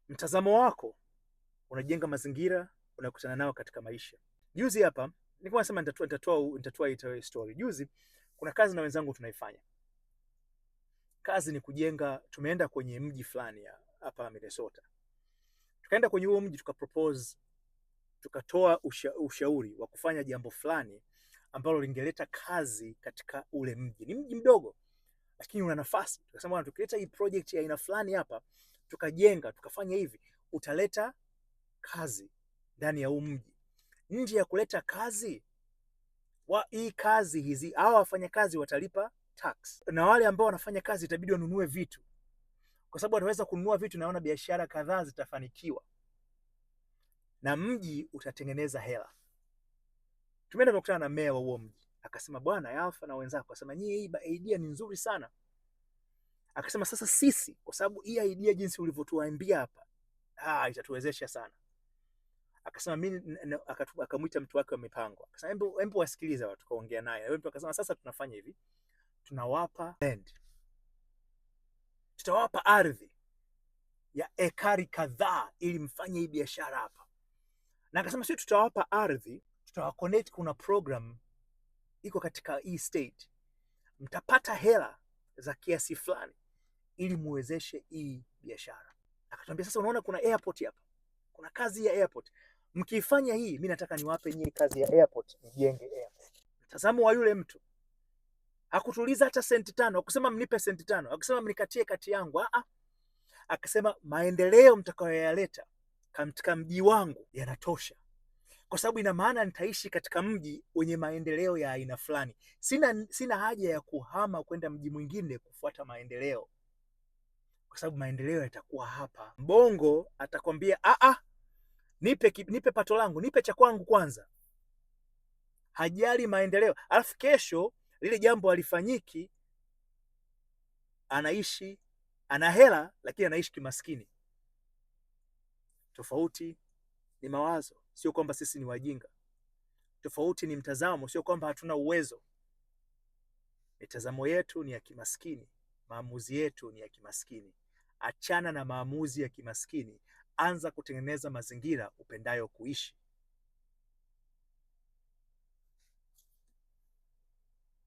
Mtazamo wako unajenga mazingira unakutana nao katika maisha. Juzi hapa nilikuwa nasema nitatoa itoe story. Juzi kuna kazi na wenzangu tunaifanya. Kazi ni kujenga, tumeenda kwenye mji fulani hapa Minnesota. Tukaenda kwenye huo mji tukapropose, tukatoa ushauri wa kufanya jambo fulani ambalo lingeleta kazi katika ule mji. Ni mji mdogo lakini una nafasi. Tukasema bwana, tukileta hii project ya aina fulani hapa, tukajenga, tukafanya hivi, utaleta kazi ndani ya huu mji. Nje ya kuleta kazi, hii kazi hizi, hao wafanyakazi watalipa tax, na wale ambao wanafanya kazi itabidi wanunue vitu, kwa sababu wataweza kununua vitu, naona biashara kadhaa zitafanikiwa na mji utatengeneza hela. Tumeenda kukutana na meya wa huo mji, akasema bwana Alpha na wenzako, akasema nyie, hii idea ni nzuri sana. Akasema sasa sisi, kwa sababu hii idea jinsi ulivyotuambia hapa, itatuwezesha sana. Akasema mimi, akamuita mtu wake wa mipango, akasema hebu wasikilize watu, kaongea naye. Na mtu akasema sasa tunafanya hivi, tunawapa land, tutawapa ardhi ya ekari kadhaa ili mfanye hii biashara hapa. Na akasema sisi tutawapa ardhi, tutawaconnect, kuna program iko katika hii state, mtapata hela za kiasi fulani ili muwezeshe hii biashara. Akatuambia sasa, unaona kuna airport hapa, kuna kazi ya airport, mkifanya hii, mimi nataka niwape nyinyi kazi ya airport, mjenge airport. Mtazamo wa yule mtu, hakutuliza hata senti 5, akusema mnipe senti 5, akusema mnikatie kati yangu, akasema maendeleo mtakayoyaleta katika mji wangu yanatosha, kwa sababu ina maana nitaishi katika mji wenye maendeleo ya aina fulani. Sina haja ya kuhama kwenda mji mwingine kufuata maendeleo, kwa sababu maendeleo yatakuwa hapa. Mbongo atakwambia nipe pato langu, nipe cha kwangu kwanza, hajali maendeleo. Alafu kesho lile jambo halifanyiki, anaishi ana hela lakini anaishi kimaskini. Tofauti ni mawazo, sio kwamba sisi ni wajinga. Tofauti ni mtazamo, sio kwamba hatuna uwezo. Mitazamo yetu ni ya kimaskini, maamuzi yetu ni ya kimaskini. Achana na maamuzi ya kimaskini, anza kutengeneza mazingira upendayo kuishi.